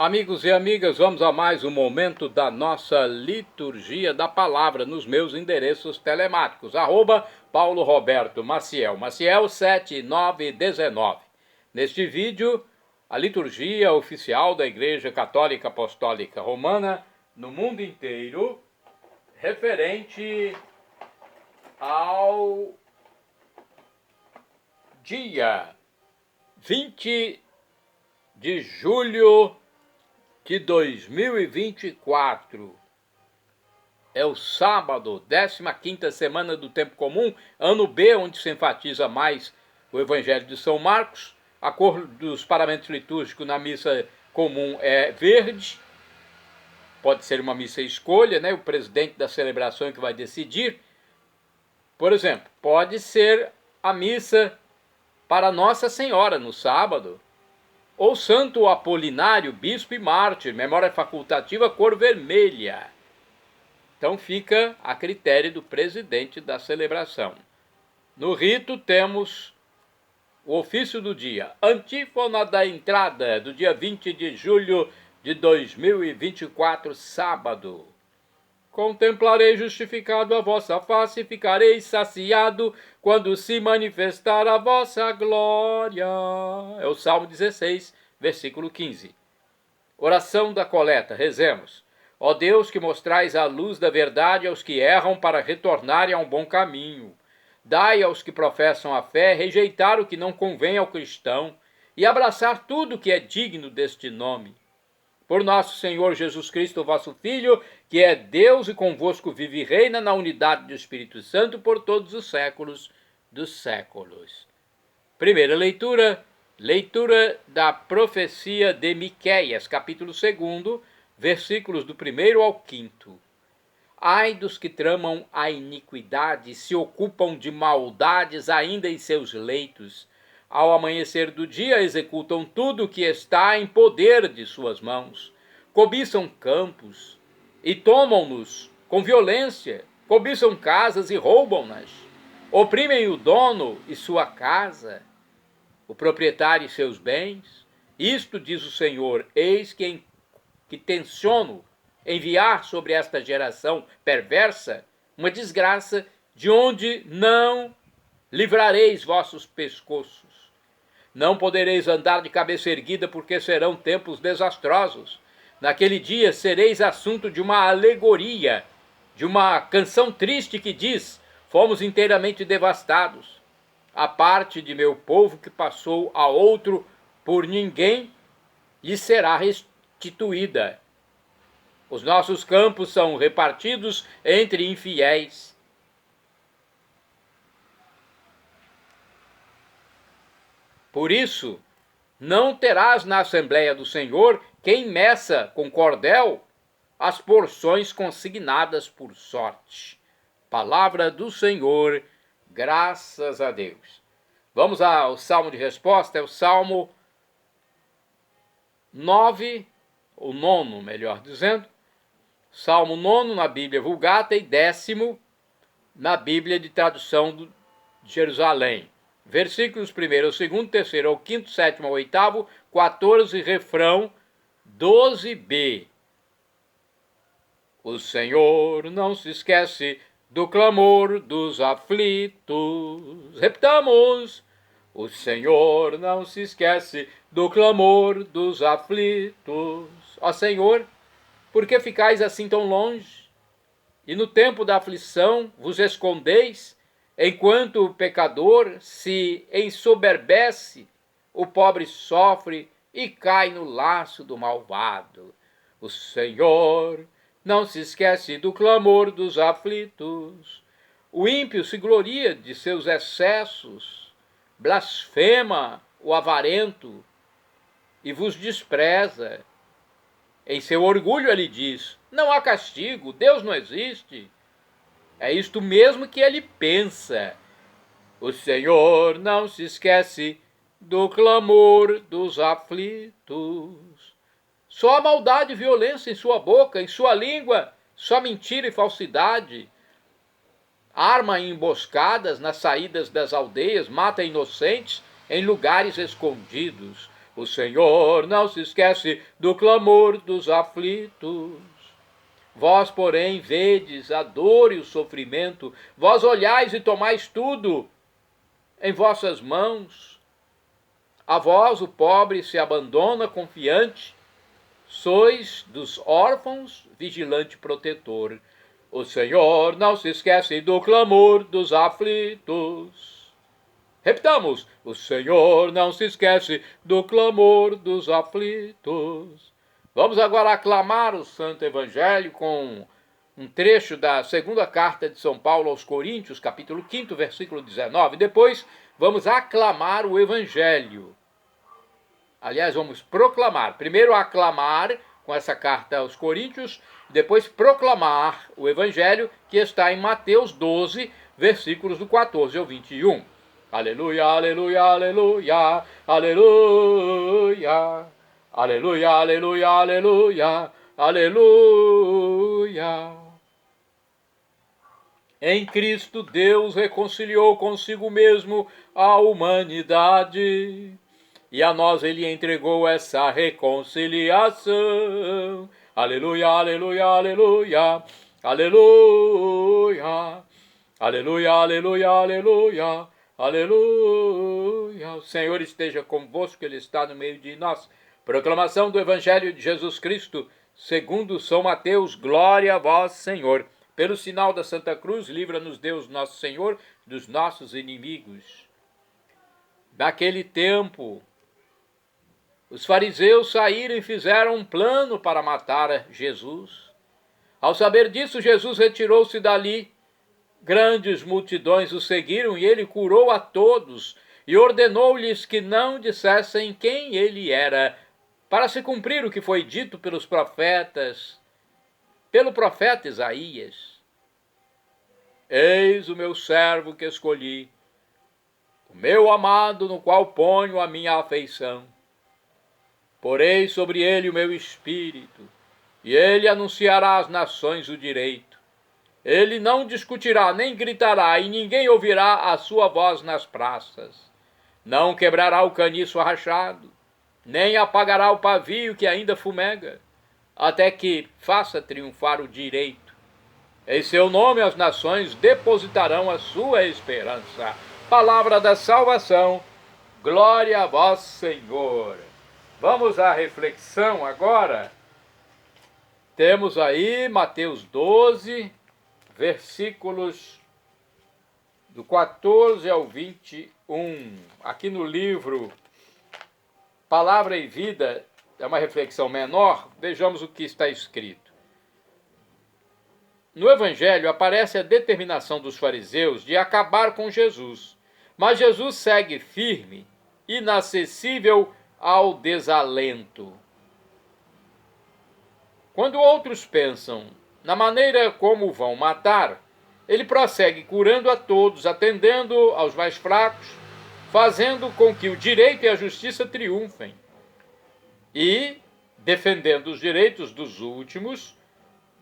Amigos e amigas, vamos a mais um momento da nossa liturgia da palavra nos meus endereços telemáticos, Paulo Roberto Maciel, Maciel 7919. Neste vídeo, a liturgia oficial da Igreja Católica Apostólica Romana no mundo inteiro, referente ao dia 20 de julho de 2024, é o sábado, 15ª semana do tempo comum, ano B, onde se enfatiza mais o Evangelho de São Marcos. A cor dos paramentos litúrgicos na missa comum é verde, pode ser uma missa escolha, né? O presidente da celebração que vai decidir. Por exemplo, pode ser a missa para Nossa Senhora no sábado, ou Santo Apolinário, bispo e mártir, memória facultativa, cor vermelha. Então fica a critério do presidente da celebração. No rito temos o ofício do dia, antífona da entrada do dia 20 de julho de 2024, sábado. Contemplarei justificado a vossa face e ficarei saciado quando se manifestar a vossa glória. É o Salmo 16, versículo 15. Oração da coleta, rezemos. Ó Deus, que mostrais a luz da verdade aos que erram para retornarem a um bom caminho. Dai aos que professam a fé rejeitar o que não convém ao cristão e abraçar tudo que é digno deste nome. Por nosso Senhor Jesus Cristo, vosso Filho, que é Deus e convosco vive e reina na unidade do Espírito Santo por todos os séculos dos séculos. Primeira leitura, leitura da profecia de Miqueias, capítulo 2, versículos do 1º ao 5º. Ai dos que tramam a iniquidade, se ocupam de maldades ainda em seus leitos. Ao amanhecer do dia, executam tudo o que está em poder de suas mãos. Cobiçam campos e tomam-nos com violência. Cobiçam casas e roubam-nas. Oprimem o dono e sua casa, o proprietário e seus bens. Isto diz o Senhor, eis que tenciono enviar sobre esta geração perversa uma desgraça de onde não livrareis vossos pescoços. Não podereis andar de cabeça erguida, porque serão tempos desastrosos. Naquele dia sereis assunto de uma alegoria, de uma canção triste que diz: fomos inteiramente devastados. A parte de meu povo que passou a outro por ninguém lhe será restituída. Os nossos campos são repartidos entre infiéis. Por isso, não terás na Assembleia do Senhor quem meça com cordel as porções consignadas por sorte. Palavra do Senhor, graças a Deus. Vamos ao Salmo de resposta, é o Salmo 9, ou 9, melhor dizendo. Salmo 9 na Bíblia Vulgata e 10º na Bíblia de tradução de Jerusalém. Versículos 1º ao 2º, 3º ao 5º, 7º ao 8º, 14, refrão 12b. O Senhor não se esquece do clamor dos aflitos. Repitamos. O Senhor não se esquece do clamor dos aflitos. Ó Senhor, por que ficais assim tão longe? E no tempo da aflição vos escondeis? Enquanto o pecador se ensoberbece, o pobre sofre e cai no laço do malvado. O Senhor não se esquece do clamor dos aflitos. O ímpio se gloria de seus excessos, blasfema o avarento e vos despreza. Em seu orgulho ele diz: não há castigo, Deus não existe. É isto mesmo que ele pensa. O Senhor não se esquece do clamor dos aflitos. Só maldade e violência em sua boca, em sua língua, só mentira e falsidade. Arma emboscadas nas saídas das aldeias, mata inocentes em lugares escondidos. O Senhor não se esquece do clamor dos aflitos. Vós, porém, vedes a dor e o sofrimento, vós olhais e tomais tudo em vossas mãos. A vós, o pobre, se abandona confiante, sois dos órfãos vigilante protetor. O Senhor não se esquece do clamor dos aflitos. Repitamos, o Senhor não se esquece do clamor dos aflitos. Vamos agora aclamar o Santo Evangelho com um trecho da segunda carta de São Paulo aos Coríntios, capítulo 5, versículo 19. Depois vamos aclamar o Evangelho. Aliás, vamos proclamar. Primeiro aclamar com essa carta aos Coríntios, depois proclamar o Evangelho que está em Mateus 12, versículos do 14 ao 21. Aleluia, aleluia, aleluia, aleluia. Aleluia, aleluia, aleluia, aleluia. Em Cristo Deus reconciliou consigo mesmo a humanidade, e a nós ele entregou essa reconciliação. Aleluia, aleluia, aleluia, aleluia. Aleluia, aleluia, aleluia, aleluia. O Senhor esteja convosco, Ele está no meio de nós. Proclamação do Evangelho de Jesus Cristo, segundo São Mateus. Glória a vós, Senhor. Pelo sinal da Santa Cruz, livra-nos Deus nosso Senhor dos nossos inimigos. Naquele tempo, os fariseus saíram e fizeram um plano para matar Jesus. Ao saber disso, Jesus retirou-se dali. Grandes multidões o seguiram e ele curou a todos e ordenou-lhes que não dissessem quem ele era, para se cumprir o que foi dito pelos profetas, pelo profeta Isaías. Eis o meu servo que escolhi, o meu amado no qual ponho a minha afeição. Porei sobre ele o meu espírito, e ele anunciará às nações o direito. Ele não discutirá, nem gritará, e ninguém ouvirá a sua voz nas praças. Não quebrará o caniço rachado, nem apagará o pavio que ainda fumega, até que faça triunfar o direito. Em seu nome as nações depositarão a sua esperança. Palavra da salvação, glória a vós, Senhor. Vamos à reflexão agora. Temos aí Mateus 12, versículos do 14 ao 21. Aqui no livro Palavra e Vida, é uma reflexão menor, vejamos o que está escrito. No Evangelho aparece a determinação dos fariseus de acabar com Jesus, mas Jesus segue firme, inacessível ao desalento. Quando outros pensam na maneira como vão matar, ele prossegue curando a todos, atendendo aos mais fracos, fazendo com que o direito e a justiça triunfem e defendendo os direitos dos últimos,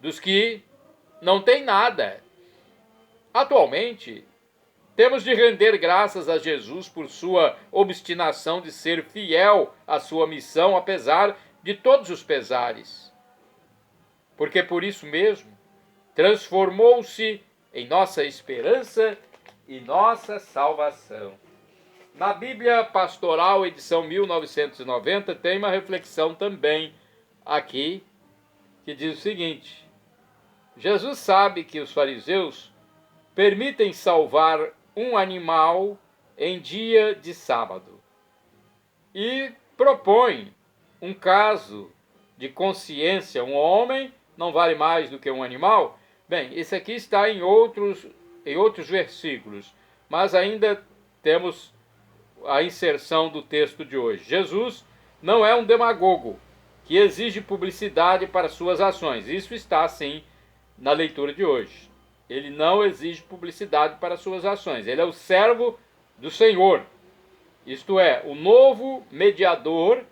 dos que não têm nada. Atualmente, temos de render graças a Jesus por sua obstinação de ser fiel à sua missão, apesar de todos os pesares. Porque por isso mesmo, transformou-se em nossa esperança e nossa salvação. Na Bíblia Pastoral, edição 1990, tem uma reflexão também aqui, que diz o seguinte: Jesus sabe que os fariseus permitem salvar um animal em dia de sábado e propõe um caso de consciência. Um homem não vale mais do que um animal? Bem, esse aqui está em outros versículos, mas ainda temos a inserção do texto de hoje. Jesus não é um demagogo que exige publicidade para suas ações. Isso está, sim, na leitura de hoje. Ele não exige publicidade para suas ações. Ele é o servo do Senhor, isto é, o novo mediador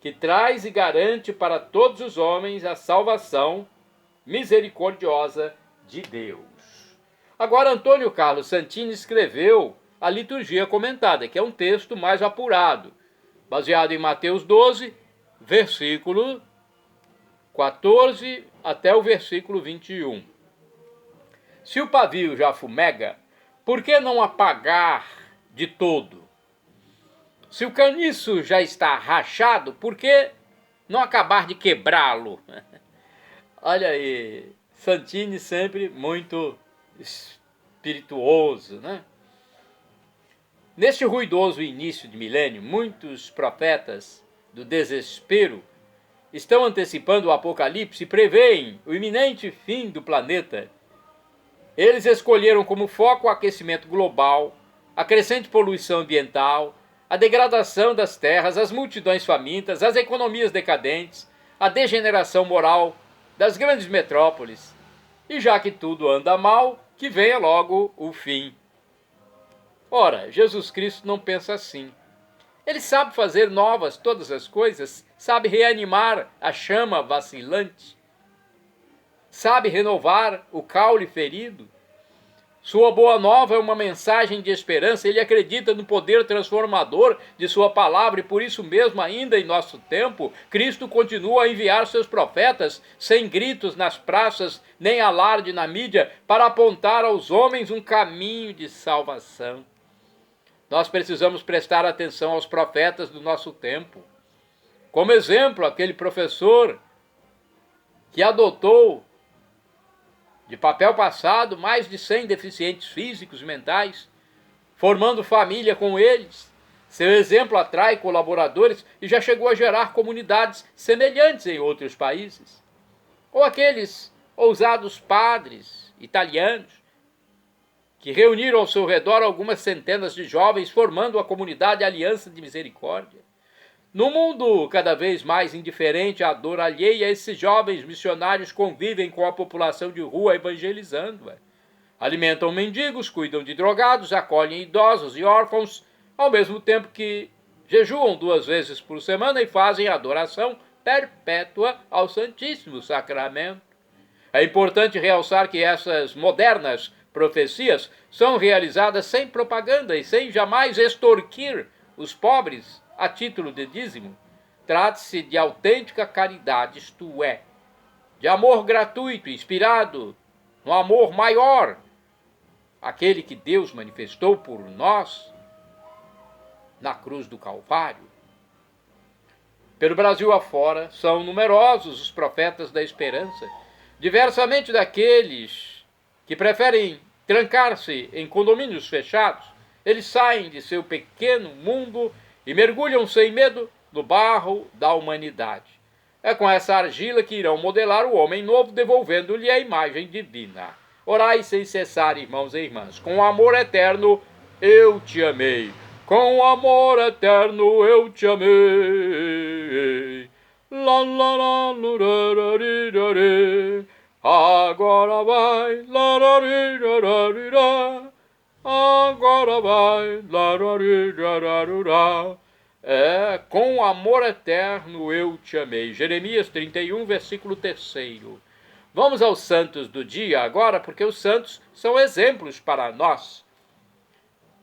que traz e garante para todos os homens a salvação misericordiosa de Deus. Agora, Antônio Carlos Santini escreveu a liturgia comentada, que é um texto mais apurado. baseado em Mateus 12, versículo 14 até o versículo 21. Se o pavio já fumega, por que não apagar de todo? Se o caniço já está rachado, por que não acabar de quebrá-lo? Olha aí, Santini sempre muito espirituoso, né? Neste ruidoso início de milênio, muitos profetas do desespero estão antecipando o apocalipse e preveem o iminente fim do planeta. Eles escolheram como foco o aquecimento global, a crescente poluição ambiental, a degradação das terras, as multidões famintas, as economias decadentes, a degeneração moral das grandes metrópoles. E já que tudo anda mal, que venha logo o fim. Ora, Jesus Cristo não pensa assim. Ele sabe fazer novas todas as coisas, sabe reanimar a chama vacilante, sabe renovar o caule ferido. Sua boa nova é uma mensagem de esperança. Ele acredita no poder transformador de sua palavra e por isso mesmo, ainda em nosso tempo, Cristo continua a enviar seus profetas sem gritos nas praças, nem alarde na mídia, para apontar aos homens um caminho de salvação. Nós precisamos prestar atenção aos profetas do nosso tempo. Como exemplo, aquele professor que adotou de papel passado mais de 100 deficientes físicos e mentais, formando família com eles. Seu exemplo atrai colaboradores e já chegou a gerar comunidades semelhantes em outros países. Ou aqueles ousados padres italianos que reuniram ao seu redor algumas centenas de jovens, formando a comunidade Aliança de Misericórdia. No mundo cada vez mais indiferente à dor alheia, esses jovens missionários convivem com a população de rua evangelizando. Alimentam mendigos, cuidam de drogados, acolhem idosos e órfãos, ao mesmo tempo que jejuam 2 vezes por semana e fazem adoração perpétua ao Santíssimo Sacramento. É importante realçar que essas modernas profecias são realizadas sem propaganda e sem jamais extorquir os pobres a título de dízimo. Trata-se de autêntica caridade, isto é, de amor gratuito, inspirado no amor maior, aquele que Deus manifestou por nós na cruz do Calvário. Pelo Brasil afora, são numerosos os profetas da esperança, diversamente daqueles que preferem trancar-se em condomínios fechados. Eles saem de seu pequeno mundo e mergulham sem medo no barro da humanidade. É com essa argila que irão modelar o homem novo, devolvendo-lhe a imagem divina. Orai sem cessar, irmãos e irmãs. Com amor eterno eu te amei. Com amor eterno eu te amei. La la la lurararirarir. Agora vai, lararirararira. Agora vai, lararirararira. Com amor eterno eu te amei. Jeremias 31, versículo 3º. Vamos aos santos do dia agora, porque os santos são exemplos para nós.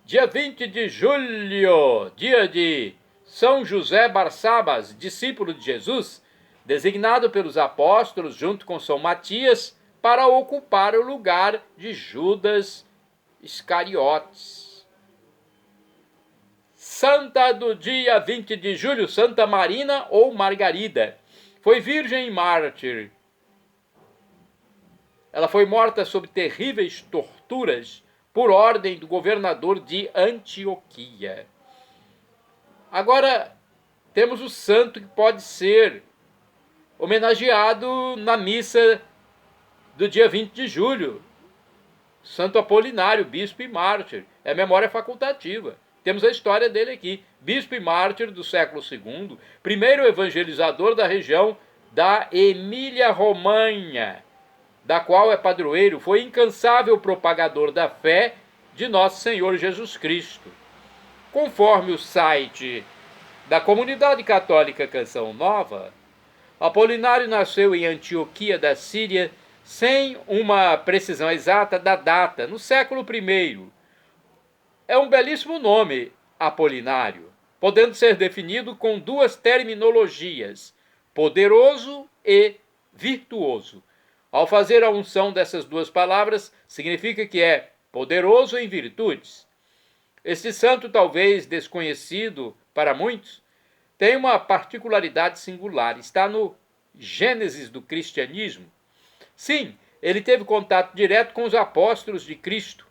Dia 20 de julho, dia de São José Barsabas, discípulo de Jesus, designado pelos apóstolos junto com São Matias para ocupar o lugar de Judas Iscariotes. Santa do dia 20 de julho, Santa Marina ou Margarida. Foi virgem e mártir. Ela foi morta sob terríveis torturas por ordem do governador de Antioquia. Agora, temos o santo que pode ser homenageado na missa do dia 20 de julho. Santo Apolinário, bispo e mártir. É memória facultativa. Temos a história dele aqui. Bispo e mártir do século II, primeiro evangelizador da região da Emília-Romanha, da qual é padroeiro, foi incansável propagador da fé de nosso Senhor Jesus Cristo. Conforme o site da Comunidade Católica Canção Nova, Apolinário nasceu em Antioquia da Síria sem uma precisão exata da data, no século I. É um belíssimo nome, Apolinário, podendo ser definido com duas terminologias, poderoso e virtuoso. Ao fazer a unção dessas duas palavras, significa que é poderoso em virtudes. Este santo, talvez desconhecido para muitos, tem uma particularidade singular, está no Gênesis do cristianismo. Sim, ele teve contato direto com os apóstolos de Cristo.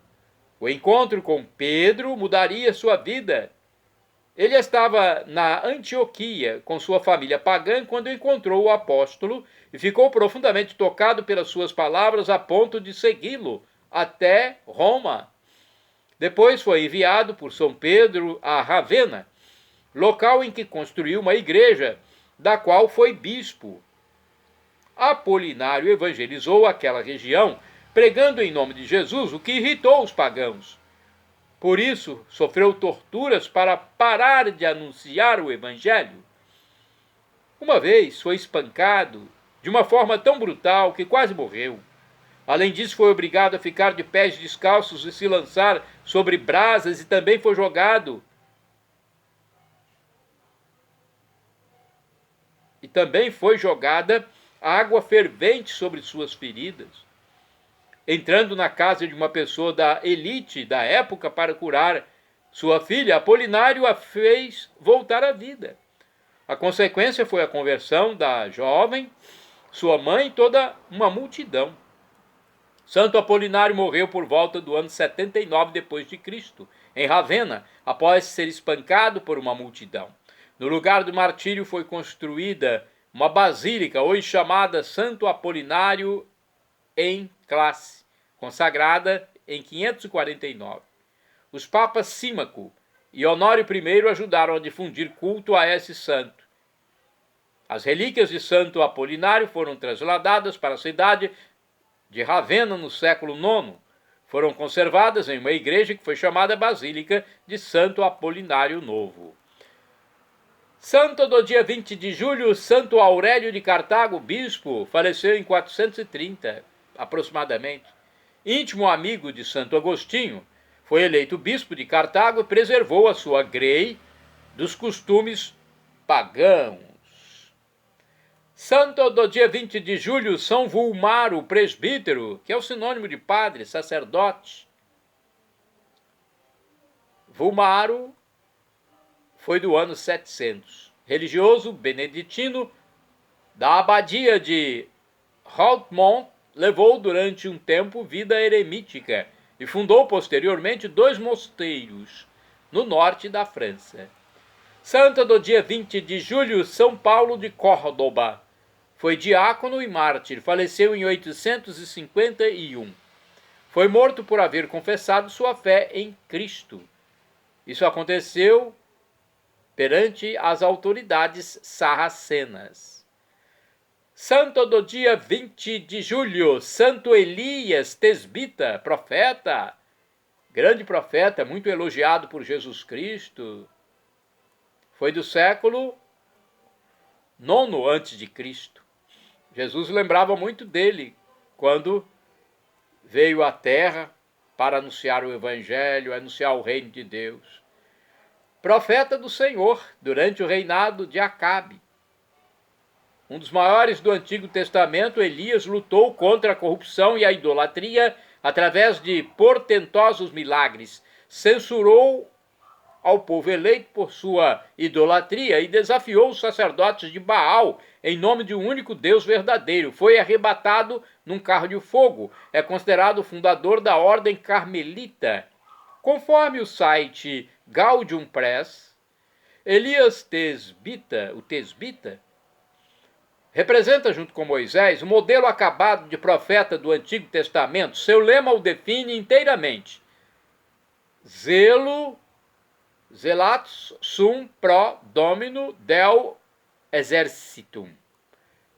O encontro com Pedro mudaria sua vida. Ele estava na Antioquia com sua família pagã quando encontrou o apóstolo e ficou profundamente tocado pelas suas palavras a ponto de segui-lo até Roma. Depois foi enviado por São Pedro a Ravenna, local em que construiu uma igreja, da qual foi bispo. Apolinário evangelizou aquela região, pregando em nome de Jesus, o que irritou os pagãos. Por isso, sofreu torturas para parar de anunciar o evangelho. Uma vez foi espancado de uma forma tão brutal que quase morreu. Além disso, foi obrigado a ficar de pés descalços e se lançar sobre brasas e também foi jogado. E também foi jogada água fervente sobre suas feridas. Entrando na casa de uma pessoa da elite da época para curar sua filha, Apolinário a fez voltar à vida. A consequência foi a conversão da jovem, sua mãe e toda uma multidão. Santo Apolinário morreu por volta do ano 79 depois de Cristo, em Ravenna, após ser espancado por uma multidão. No lugar do martírio foi construída uma basílica, hoje chamada Santo Apolinário em Classe, consagrada em 549. Os papas Símaco e Honório I ajudaram a difundir culto a esse santo. As relíquias de Santo Apolinário foram trasladadas para a cidade de Ravenna no século IX. Foram conservadas em uma igreja que foi chamada Basílica de Santo Apolinário Novo. Santo do dia 20 de julho, Santo Aurélio de Cartago, bispo, faleceu em 430, aproximadamente. Íntimo amigo de Santo Agostinho, foi eleito bispo de Cartago e preservou a sua grei dos costumes pagãos. Santo do dia 20 de julho, São Vulmaro, presbítero, que é o sinônimo de padre, sacerdote. Vulmaro foi do ano 700. Religioso beneditino da abadia de Hautmont, levou durante um tempo vida eremítica e fundou posteriormente 2 mosteiros no norte da França. Santa do dia 20 de julho, São Paulo de Córdoba. Foi diácono e mártir, faleceu em 851. Foi morto por haver confessado sua fé em Cristo. Isso aconteceu perante as autoridades sarracenas. Santo do dia 20 de julho, Santo Elias Tesbita, profeta, grande profeta, muito elogiado por Jesus Cristo. Foi do século IX a.C. Jesus lembrava muito dele quando veio à terra para anunciar o evangelho, anunciar o reino de Deus. Profeta do Senhor durante o reinado de Acabe. Um dos maiores do Antigo Testamento, Elias lutou contra a corrupção e a idolatria através de portentosos milagres. Censurou ao povo eleito por sua idolatria e desafiou os sacerdotes de Baal em nome de um único Deus verdadeiro. Foi arrebatado num carro de fogo. É considerado o fundador da ordem carmelita. Conforme o site Gaudium Press, Elias Tesbita, o Tesbita, representa, junto com Moisés, o modelo acabado de profeta do Antigo Testamento. Seu lema o define inteiramente. Zelat sum pro domino del exercitum.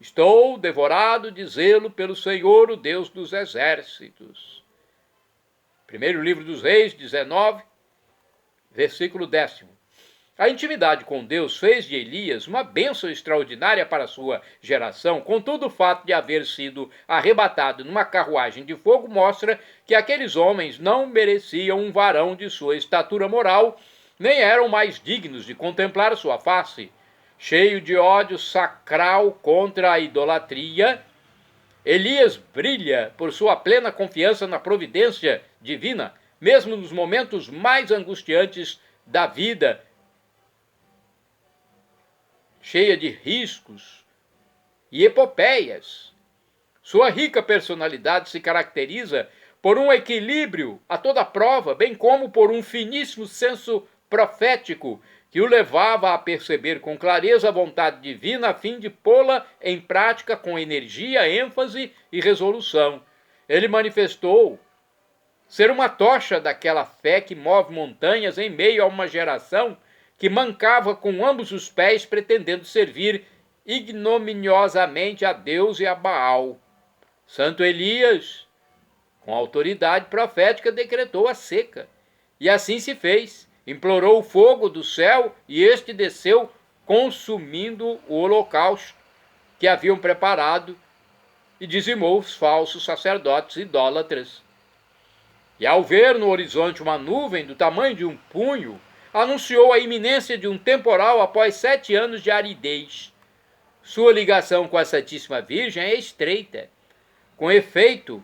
Estou devorado de zelo pelo Senhor, o Deus dos exércitos. Primeiro livro dos Reis, 19, versículo 10. A intimidade com Deus fez de Elias uma bênção extraordinária para a sua geração. Contudo, o fato de haver sido arrebatado numa carruagem de fogo mostra que aqueles homens não mereciam um varão de sua estatura moral, nem eram mais dignos de contemplar sua face. Cheio de ódio sacral contra a idolatria, Elias brilha por sua plena confiança na providência divina, mesmo nos momentos mais angustiantes da vida, cheia de riscos e epopeias. Sua rica personalidade se caracteriza por um equilíbrio a toda prova, bem como por um finíssimo senso profético que o levava a perceber com clareza a vontade divina a fim de pô-la em prática com energia, ênfase e resolução. Ele manifestou ser uma tocha daquela fé que move montanhas em meio a uma geração que mancava com ambos os pés pretendendo servir ignominiosamente a Deus e a Baal. Santo Elias, com autoridade profética, decretou a seca. E assim se fez. Implorou o fogo do céu e este desceu, consumindo o holocausto que haviam preparado e dizimou os falsos sacerdotes idólatras. E ao ver no horizonte uma nuvem do tamanho de um punho, anunciou a iminência de um temporal após 7 anos de aridez. Sua ligação com a Santíssima Virgem é estreita. Com efeito,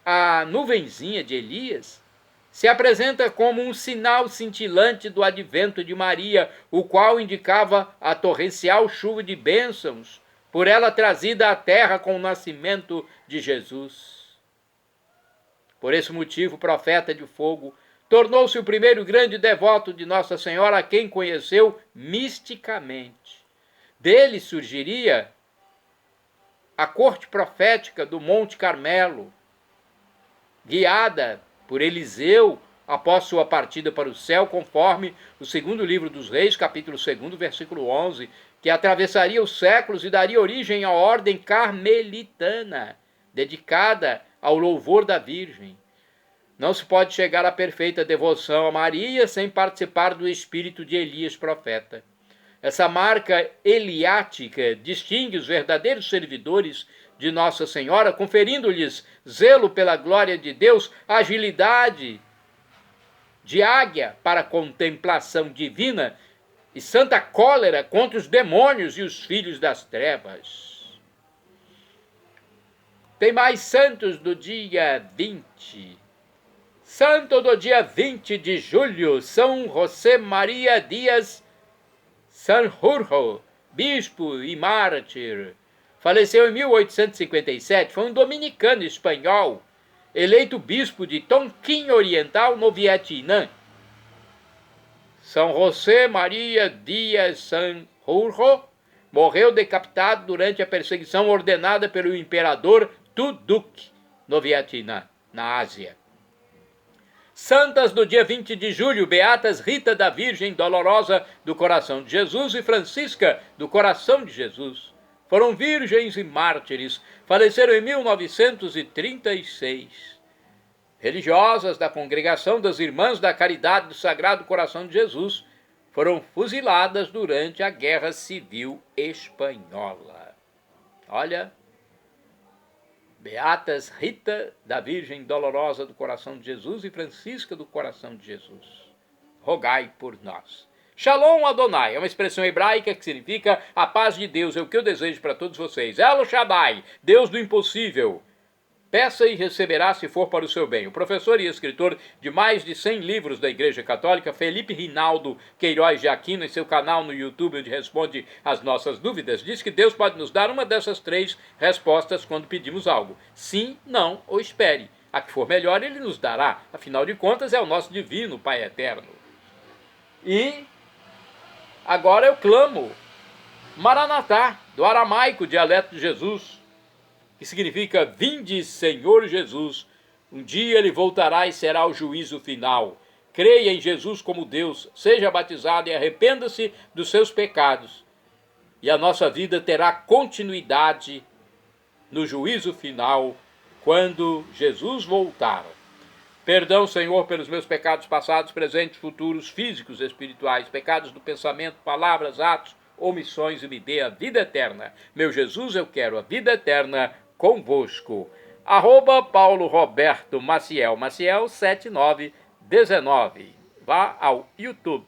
a nuvenzinha de Elias se apresenta como um sinal cintilante do advento de Maria, o qual indicava a torrencial chuva de bênçãos, por ela trazida à terra com o nascimento de Jesus. Por esse motivo, o profeta de fogo tornou-se o primeiro grande devoto de Nossa Senhora, a quem conheceu misticamente. Dele surgiria a corte profética do Monte Carmelo, guiada por Eliseu após sua partida para o céu, conforme o segundo livro dos Reis, capítulo 2, versículo 11, que atravessaria os séculos e daria origem à ordem carmelitana, dedicada ao louvor da Virgem. Não se pode chegar à perfeita devoção a Maria sem participar do espírito de Elias profeta. Essa marca eliática distingue os verdadeiros servidores de Nossa Senhora, conferindo-lhes zelo pela glória de Deus, agilidade de águia para a contemplação divina e santa cólera contra os demônios e os filhos das trevas. Tem mais santos do dia 20. Santo do dia 20 de julho, São José Maria Dias Sanjurjo, bispo e mártir. Faleceu em 1857, foi um dominicano espanhol, eleito bispo de Tonquim Oriental, no Vietnã. São José Maria Dias Sanjurjo morreu decapitado durante a perseguição ordenada pelo imperador Tu Duc, no Vietnã, na Ásia. Santas do dia 20 de julho, beatas Rita da Virgem Dolorosa do Coração de Jesus e Francisca do Coração de Jesus. Foram virgens e mártires, faleceram em 1936. Religiosas da Congregação das Irmãs da Caridade do Sagrado Coração de Jesus foram fuziladas durante a Guerra Civil Espanhola. Olha, beatas Rita da Virgem Dolorosa do Coração de Jesus e Francisca do Coração de Jesus, rogai por nós. Shalom Adonai é uma expressão hebraica que significa a paz de Deus, é o que eu desejo para todos vocês. El Shaddai, Deus do impossível. Peça e receberá se for para o seu bem. O professor e escritor de mais de 100 livros da Igreja Católica, Felipe Rinaldo Queiroz de Aquino, em seu canal no YouTube, onde responde às nossas dúvidas, diz que Deus pode nos dar uma dessas 3 respostas quando pedimos algo. Sim, não ou espere. A que for melhor ele nos dará. Afinal de contas é o nosso divino Pai Eterno. E agora eu clamo Maranatá, do aramaico, dialeto de Jesus, que significa vinde, Senhor Jesus. Um dia ele voltará e será o juízo final. Creia em Jesus como Deus, seja batizado e arrependa-se dos seus pecados. E a nossa vida terá continuidade no juízo final, quando Jesus voltar. Perdão, Senhor, pelos meus pecados passados, presentes, futuros, físicos, espirituais, pecados do pensamento, palavras, atos, omissões, e me dê a vida eterna. Meu Jesus, eu quero a vida eterna convosco. @Paulo Roberto Maciel, Maciel 7919. Vá ao YouTube.